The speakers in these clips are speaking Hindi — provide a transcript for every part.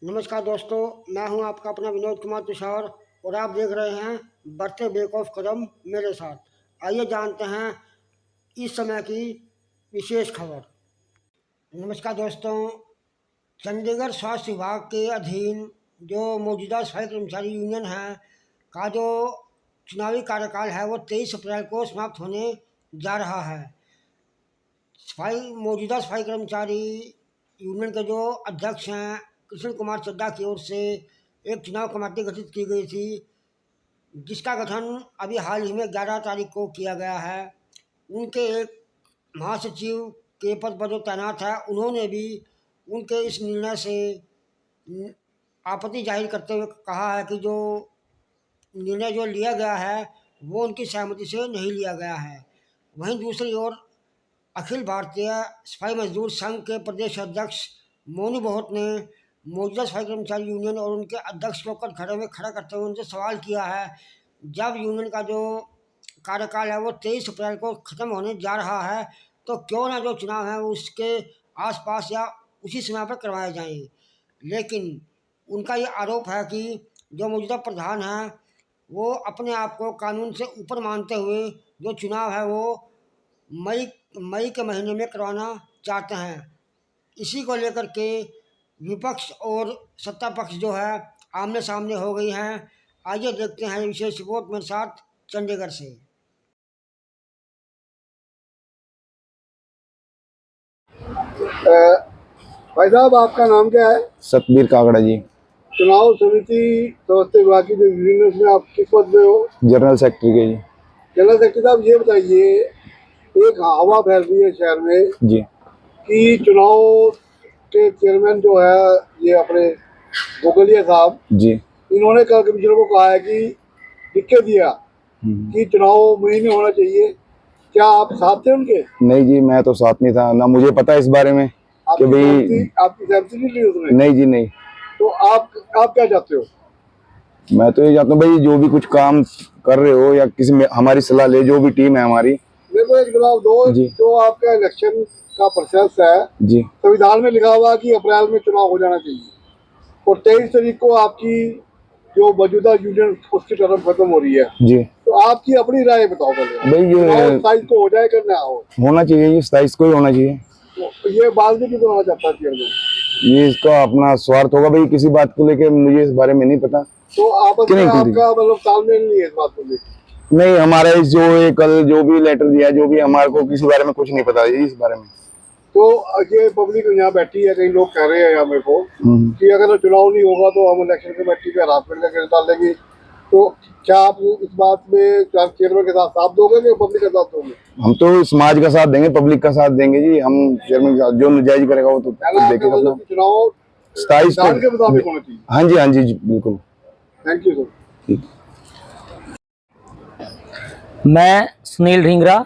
नमस्कार दोस्तों, मैं हूं आपका अपना विनोद कुमार तुषार और आप देख रहे हैं बढ़ते बेक ऑफ कदम मेरे साथ। आइए जानते हैं इस समय की विशेष खबर। नमस्कार दोस्तों, चंडीगढ़ स्वास्थ्य विभाग के अधीन जो मौजूदा सफाई कर्मचारी यूनियन है का जो चुनावी कार्यकाल है वो 23 अप्रैल को समाप्त होने जा रहा है। मौजूदा सफाई कर्मचारी यूनियन के जो अध्यक्ष हैं कृष्ण कुमार चड्ढा की ओर से एक चुनाव कमेटी गठित की गई थी, जिसका गठन अभी हाल ही में 11 तारीख को किया गया है। उनके एक महासचिव के पद पर जो तैनात है, उन्होंने भी उनके इस निर्णय से आपत्ति जाहिर करते हुए कहा है कि जो निर्णय जो लिया गया है वो उनकी सहमति से नहीं लिया गया है। वहीं दूसरी ओर अखिल भारतीय सफाई मजदूर संघ के प्रदेश अध्यक्ष मोनू बोहत ने मौजूदा सफाई कर्मचारी यूनियन और उनके अध्यक्ष को कटघरे में खड़ा करते हुए उनसे सवाल किया है, जब यूनियन का जो कार्यकाल है वो 23 अप्रैल को ख़त्म होने जा रहा है तो क्यों ना जो चुनाव है उसके आसपास या उसी समय पर करवाए जाएं। लेकिन उनका ये आरोप है कि जो मौजूदा प्रधान है वो अपने आप को कानून से ऊपर मानते हुए जो चुनाव है वो मई के महीने में करवाना चाहते हैं। इसी को लेकर के विपक्ष और सत्ता पक्ष जो है आमने सामने हो गई हैं। आइए देखते हैं विशेष रिपोर्ट मेरे साथ चंडीगढ़ से। भाई साहब, आपका नाम क्या है? सतबीर कागड़ा जी। चुनाव समिति स्वास्थ्य विभाग की जो यूनियन में आप किस पद में हो? जनरल सेक्रेटरी के जी। जनरल सेक्रेटरी साहब, ये बताइए, एक हवा फैल रही है शहर में जी कि चुनाव के चेयरमैन जो है ये अपने गोगलिया साहब जी, इन्होंने कल कमिश्नर को कहा है कि लिख के दिया कि चुनाव मई में होना चाहिए। क्या आप साथ थे उनके? नहीं जी, मैं तो साथ नहीं था, ना मुझे पता इस बारे में कि भाई आपकी सहमति नहीं ली उसने? नहीं जी नहीं। तो आप क्या चाहते हो? मैं तो ये चाहता हूँ भाई, जो भी कुछ काम कर रहे हो या किसी में हमारी सलाह ले, जो भी टीम है हमारी। मेरे को एक जवाब दो जी। जो आपका इलेक्शन का प्रोसेस है जी, संविधान में लिखा हुआ कि अप्रैल में चुनाव हो जाना चाहिए और 23 तारीख को आपकी जो मौजूदा यूनियन उसकी टर्म खत्म हो रही है जी। तो आपकी अपनी राय बताओ पहले भाई। ये 27 को हो जाए करना होना चाहिए, ये 27 को ही होना चाहिए। तो ये बात भी क्यों चाहता है चेयरमैन? ये इसका अपना स्वार्थ होगा भाई, किसी बात को लेके मुझे इस बारे में नहीं पता। तो आपस में आपका मतलब तालमेल नहीं है इस बात को लेकर? नहीं, हमारा इस जो कल जो भी लेटर दिया, जो भी हमारे को किसी बारे में कुछ नहीं पता इस बारे में। तो ये पब्लिक यहाँ बैठी है, कई लोग कह रहे हैं यहाँ मेरे को कि अगर चुनाव नहीं होगा तो हम इलेक्शन कमेटी पे हरासमेंट का केस डाल देंगे। तो क्या आप इस बात में चेयरमैन के साथ दोगे कि पब्लिक का साथ दोगे? हम तो समाज का साथ देंगे, पब्लिक का साथ देंगे जी। हम चेयरमैन जो नाजायज करेगा वो तो देखेगा अपना। चुनाव 27 के मुताबिक होना चाहिए। हाँ जी, हाँ जी, बिल्कुल। Thank you sir. मैं सुनील ढींगरा,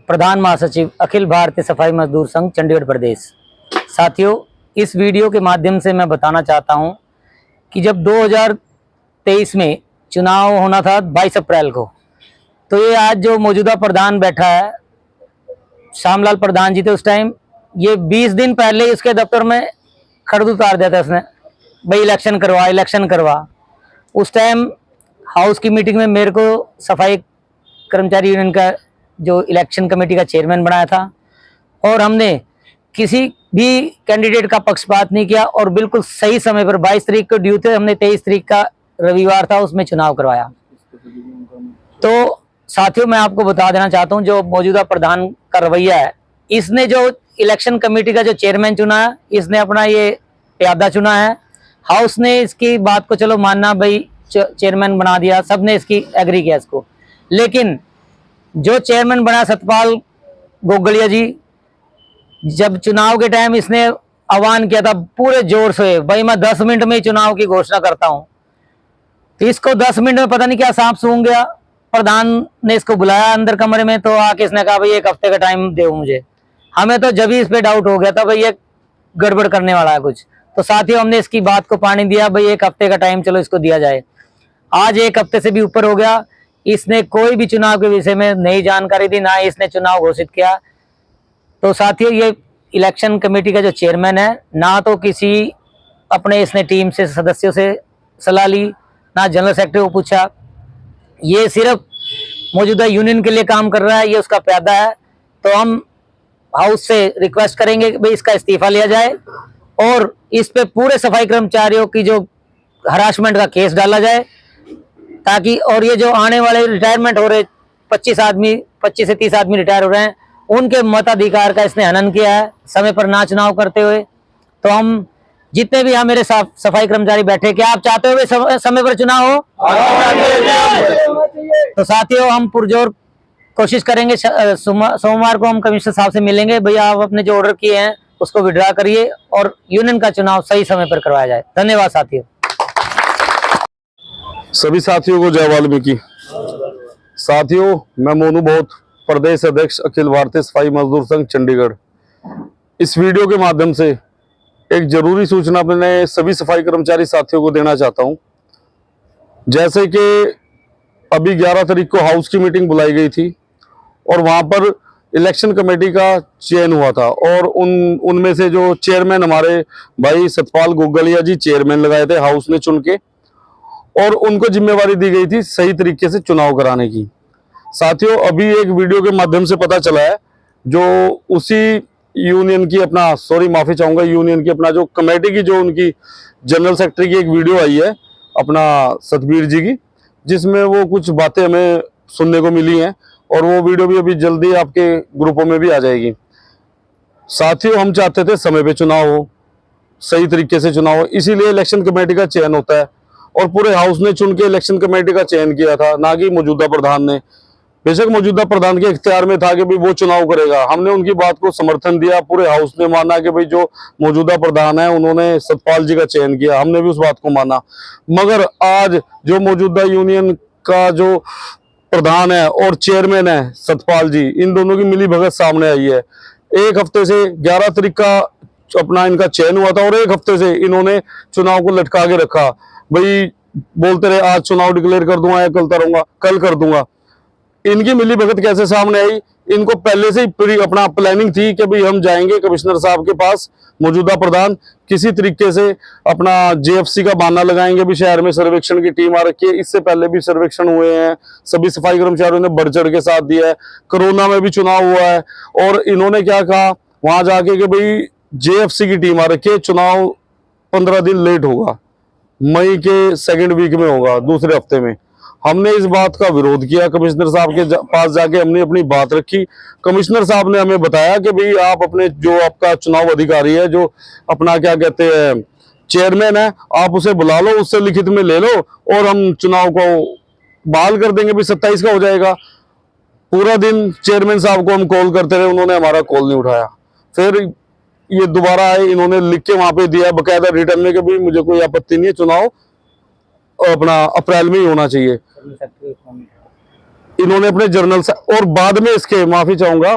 प्रधान महासचिव अखिल भारतीय सफाई मजदूर संघ चंडीगढ़ प्रदेश। साथियों, इस वीडियो के माध्यम से मैं बताना चाहता हूं कि जब 2023 में चुनाव होना था 22 अप्रैल को, तो ये आज जो मौजूदा प्रधान बैठा है श्यामलाल प्रधान जी थे उस टाइम, ये 20 दिन पहले ही उसके दफ्तर में खड़द उतार दिया था उसने, भाई इलेक्शन करवा। उस टाइम हाउस की मीटिंग में मेरे को सफाई कर्मचारी यूनियन का जो इलेक्शन कमेटी का चेयरमैन बनाया था और हमने किसी भी कैंडिडेट का पक्षपात नहीं किया और बिल्कुल सही समय पर 22 तारीख को ड्यू थे, हमने 23 तारीख का रविवार था उसमें चुनाव करवाया। तो साथियों, मैं आपको बता देना चाहता हूं, जो मौजूदा प्रधान का रवैया है, इसने जो इलेक्शन कमेटी का जो चेयरमैन चुना है, इसने अपना ये प्यादा चुना है। हाउस ने इसकी बात को चलो मानना, भाई चेयरमैन बना दिया, सबने इसकी एग्री किया इसको। लेकिन जो चेयरमैन बना सतपाल गोगलिया जी, जब चुनाव के टाइम इसने आह्वान किया था पूरे जोर से, भाई मैं 10 मिनट में ही चुनाव की घोषणा करता हूं, तो इसको 10 मिनट में पता नहीं क्या सांप सूंघ गया। प्रधान ने इसको बुलाया अंदर कमरे में, तो आके इसने कहा भाई 1 हफ्ते का टाइम दो मुझे। हमें तो जब ही इस पे डाउट हो गया था भाई ये गड़बड़ करने वाला है कुछ। तो साथियों, हमने इसकी बात को पानी दिया, भाई 1 हफ्ते का टाइम चलो इसको दिया जाए। आज 1 हफ्ते से भी ऊपर हो गया, इसने कोई भी चुनाव के विषय में नई जानकारी दी, ना इसने चुनाव घोषित किया। तो साथियों, ये इलेक्शन कमेटी का जो चेयरमैन है, ना तो किसी अपने इसने टीम से सदस्यों से सलाह ली, ना जनरल सेक्रेटरी को पूछा। ये सिर्फ मौजूदा यूनियन के लिए काम कर रहा है, ये उसका प्यादा है। तो हम हाउस से रिक्वेस्ट करेंगे कि भाई इसका इस्तीफा लिया जाए और इस पे पूरे सफाई कर्मचारियों की जो हरासमेंट का केस डाला जाए, ताकि और ये जो आने वाले रिटायरमेंट हो रहे 25 से 30 आदमी रिटायर हो रहे हैं, उनके मताधिकार का इसने हनन किया है समय पर ना चुनाव करते हुए। तो हम जितने भी यहाँ मेरे सफाई कर्मचारी बैठे, क्या आप चाहते हो समय पर चुनाव हो? तो साथियों, हम पुरजोर कोशिश करेंगे। सोमवार को हम कमिश्नर साहब से मिलेंगे। भैया आप अपने जो ऑर्डर किए हैं उसको विड्रा करिए और यूनियन का चुनाव सही समय पर करवाया जाए। धन्यवाद साथियों। सभी साथियों को जय वाल्मीकि। साथियों, मैं मोनू बहुत, प्रदेश अध्यक्ष अखिल भारतीय सफाई मजदूर संघ चंडीगढ़। इस वीडियो के माध्यम से एक जरूरी सूचना अपने सभी सफाई कर्मचारी साथियों को देना चाहता हूं। जैसे कि अभी 11 तारीख को हाउस की मीटिंग बुलाई गई थी और वहां पर इलेक्शन कमेटी का चयन हुआ था और उनमें से जो चेयरमैन हमारे भाई सतपाल गोगलिया जी चेयरमैन लगाए थे हाउस ने चुन के, और उनको जिम्मेवारी दी गई थी सही तरीके से चुनाव कराने की। साथियों, अभी एक वीडियो के माध्यम से पता चला है, जो उसी यूनियन की माफी चाहूंगा, यूनियन की जो कमेटी की जो उनकी जनरल सेक्रेटरी की एक वीडियो आई है सतबीर जी की, जिसमें वो कुछ बातें हमें सुनने को मिली हैं और वो वीडियो भी अभी जल्दी आपके ग्रुपों में भी आ जाएगी। साथियों, हम चाहते थे समय पे चुनाव हो, सही तरीके से चुनाव हो, इसीलिए इलेक्शन कमेटी का चयन होता है और पूरे हाउस ने चुन के इलेक्शन कमेटी का चयन किया था, ना कि मौजूदा प्रधान ने। बेशक मौजूदा प्रधान के इख्तियार में था कि भाई वो चुनाव करेगा, हमने उनकी बात को समर्थन दिया, पूरे हाउस ने माना कि भाई जो मौजूदा प्रधान है उन्होंने सतपाल जी का चयन किया, हमने भी उस बात को माना। मगर आज जो मौजूदा यूनियन का जो प्रधान है और चेयरमैन है सतपाल जी, इन दोनों की मिली भगत सामने आई है। एक हफ्ते से 11 तारीख का इनका चयन हुआ था और एक हफ्ते से इन्होंने चुनाव को लटका के रखा। भाई बोलते रहे आज चुनाव डिक्लेयर कर दूंगा या कल कर दूंगा। इनकी मिली भगत कैसे सामने आई? इनको पहले से ही प्लानिंग थी कि भाई हम जाएंगे कमिश्नर साहब के पास, मौजूदा प्रधान किसी तरीके से जेएफसी का बहाना लगाएंगे भी शहर में सर्वेक्षण की टीम आ रखी है। इससे पहले भी सर्वेक्षण हुए हैं, सभी सफाई कर्मचारियों ने बढ़ चढ़ के साथ दिया है। कोरोना में भी चुनाव हुआ है और इन्होंने क्या कहा वहां जाके कि भाई जेएफसी की टीम आ रखी है, चुनाव 15 दिन लेट होगा, मई के सेकेंड वीक में होगा, दूसरे हफ्ते में। हमने इस बात का विरोध किया, कमिश्नर साहब के पास जाके हमने अपनी बात रखी। कमिश्नर साहब ने हमें बताया कि भाई आप अपने जो आपका चुनाव अधिकारी है, जो क्या कहते हैं चेयरमैन है, आप उसे बुला लो, उससे लिखित में ले लो और हम चुनाव को बहाल कर देंगे, भी 27 का हो जाएगा। पूरा दिन चेयरमैन साहब को हम कॉल करते रहे, उन्होंने हमारा कॉल नहीं उठाया। फिर ये दोबारा आए, इन्होंने लिख के वहां पे दिया बकायदा रिटर्न में कि भाई मुझे कोई आपत्ति नहीं है, चुनाव अप्रैल में ही होना चाहिए। इन्होंने अपने जर्नल से और बाद में इसके माफी चाहूंगा,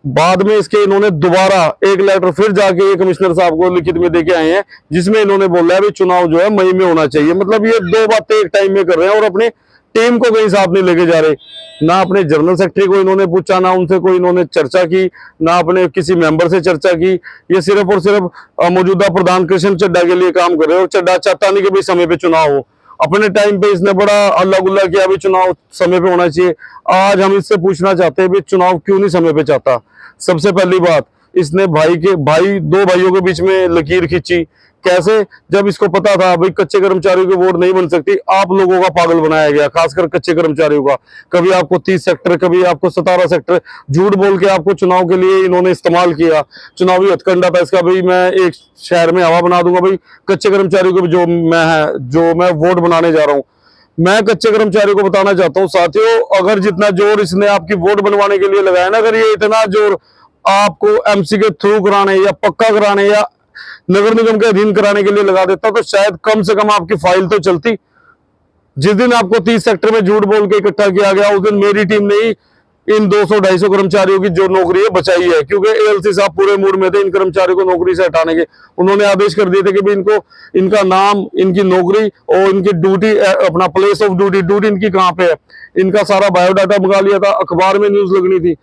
बाद में इसके इन्होंने दोबारा एक लेटर फिर जाके कमिश्नर साहब को लिखित में देके आए हैं, जिसमें इन्होंने बोला है भाई चुनाव जो है मई में होना चाहिए। मतलब ये दो बातें एक टाइम में कर रहे हैं और अपने टीम को कहीं साथ नहीं लेके जा रहे। ना अपने जनरल सेक्रेटरी को इन्होंने पूछा, ना उनसे कोई इन्होंने चर्चा की, ना अपने किसी मेंबर से चर्चा की। ये सिर्फ और सिर्फ मौजूदा प्रधान कृष्ण चड्डा के लिए काम कर रहे हैं और चड्डा चाहता नहीं कि भाई समय पे चुनाव हो। अपने टाइम पे इसने बड़ा अल्लाह गुल्ला किया भी चुनाव समय पे होना चाहिए। आज हम इससे पूछना चाहते हैं भी चुनाव क्यों नहीं समय पे चाहता। सबसे पहली बात, इसने दो भाइयों के बीच में लकीर खींची। कैसे? जब इसको पता था भाई कच्चे कर्मचारियों की वोट नहीं बन सकती, आप लोगों का पागल बनाया गया, खासकर कच्चे कर्मचारियों का। कभी आपको 30 सेक्टर, कभी आपको 17 सेक्टर, झूठ बोल के आपको चुनाव के लिए इन्होंने इस्तेमाल किया। चुनावी हथकंडा था इसका, भाई मैं एक शहर में हवा बना दूंगा, भाई कच्चे कर्मचारियों को जो मैं वोट बनाने जा रहा हूँ। मैं कच्चे कर्मचारियों को बताना चाहता हूँ साथियों, अगर जितना जोर इसने आपकी वोट बनवाने के लिए लगाया ना, अगर ये इतना जोर आपको एमसी के थ्रू कराने या पक्का कराने या नगर निगम के अधीन कराने के लिए लगा देता, तो शायद कम से कम आपकी फाइल तो चलती। जिस दिन आपको 30 सेक्टर में झूठ बोल के इकट्ठा किया गया, उस दिन मेरी टीम ने ही इन 200-250 कर्मचारियों की जो नौकरी है बचाई है, क्योंकि एएलसी साहब पूरे मूड में थे इन कर्मचारियों को नौकरी से हटाने के। उन्होंने आदेश कर दिए थे कि इनको इनका नाम, इनकी नौकरी और इनकी ड्यूटी, प्लेस ऑफ ड्यूटी इनकी कहाँ पे है, इनका सारा बायोडाटा मंगा लिया था। अखबार में न्यूज लगनी थी,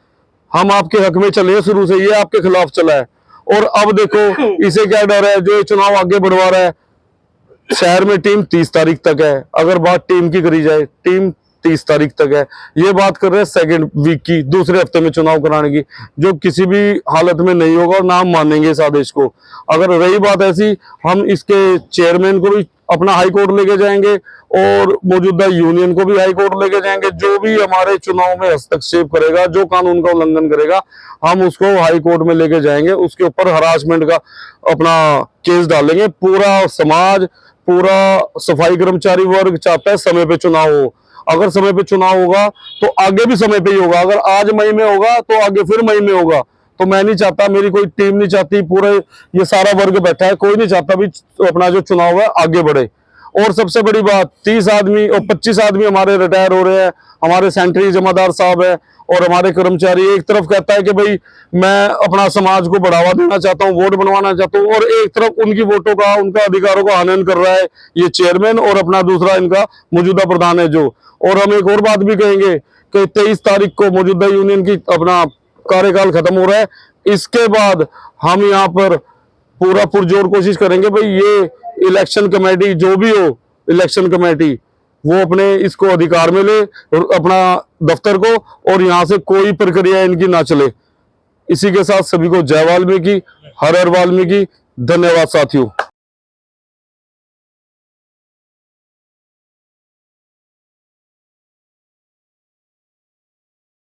हम आपके हक में चले शुरू से, ये आपके खिलाफ चला है। और अब देखो इसे क्या डर है, जो चुनाव आगे बढ़वा रहा है, शहर में टीम 30 तारीख तक है। अगर बात टीम की करी जाए, टीम 30 तारीख तक है। ये बात कर रहे हैं सेकंड वीक की, दूसरे हफ्ते में चुनाव कराने की, जो किसी भी हालत में नहीं होगा और ना हम मानेंगे इस आदेश को। अगर रही बात ऐसी, हम इसके चेयरमैन को भी अपना हाई कोर्ट लेके जाएंगे और मौजूदा यूनियन को भी हाई कोर्ट लेके जाएंगे। जो भी हमारे चुनाव में हस्तक्षेप करेगा, जो कानून का उल्लंघन करेगा, हम उसको हाई कोर्ट में लेके जाएंगे। उसके ऊपर हरासमेंट का अपना केस डालेंगे। पूरा समाज, पूरा सफाई कर्मचारी वर्ग चाहता है समय पे चुनाव हो। अगर समय पे चुनाव होगा तो आगे भी समय पे ही होगा। अगर आज मई में होगा तो आगे फिर मई में होगा। तो मैं नहीं चाहता, मेरी कोई टीम नहीं चाहती, पूरे ये सारा वर्ग बैठा है, कोई नहीं चाहता भी अपना जो चुनाव है आगे बढ़े। और सबसे बड़ी बात, 30 आदमी और 25 आदमी हमारे रिटायर हो रहे हैं। हमारे सेंट्री जमादार साहब है और हमारे कर्मचारी। एक तरफ कहता है कि भाई मैं अपना समाज को बढ़ावा देना चाहता हूँ, वोट बनवाना चाहता हूँ, और एक तरफ उनकी वोटों का, उनका अधिकारों का हनन कर रहा है ये चेयरमैन और अपना दूसरा इनका मौजूदा प्रधान है जो। और हम एक और बात भी कहेंगे कि 23 तारीख को मौजूदा यूनियन की अपना कार्यकाल खत्म हो रहा है। इसके बाद हम यहाँ पर पूरा पुरजोर कोशिश करेंगे भाई ये इलेक्शन कमेटी जो भी हो, इलेक्शन कमेटी वो अपने इसको अधिकार में ले और अपना दफ्तर को, और यहाँ से कोई प्रक्रिया इनकी ना चले। इसी के साथ सभी को जय वाल्मीकि, हर हर वाल्मीकि। धन्यवाद साथियों।